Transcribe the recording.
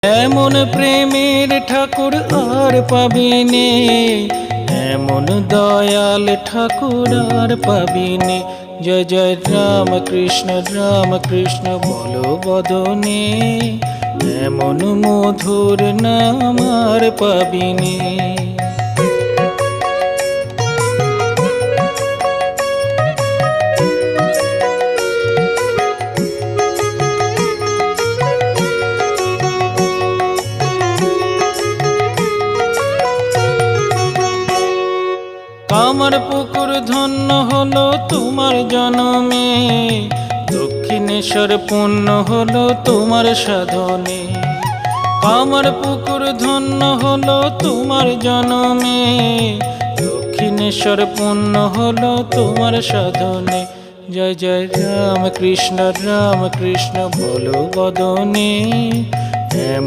এমন প্রেমের ঠাকুর আর পাবিনে, এমন দয়াল ঠাকুর আর পাবিনে। জয় জয় রাম কৃষ্ণ বলো বদনে, এমন মধুর নাম আর পাবিনে। কামার পুকুর ধন্য হলো তোমার জনমে, দক্ষিণেশ্বর পূর্ণ হলো তোমার সাধনে। কামার পুকুর ধন্য হলো তোমার জনমে, দক্ষিণেশ্বর পূর্ণ হলো তোমার সাধনে। জয় জয় রাম কৃষ্ণ বলো বদনে, এমন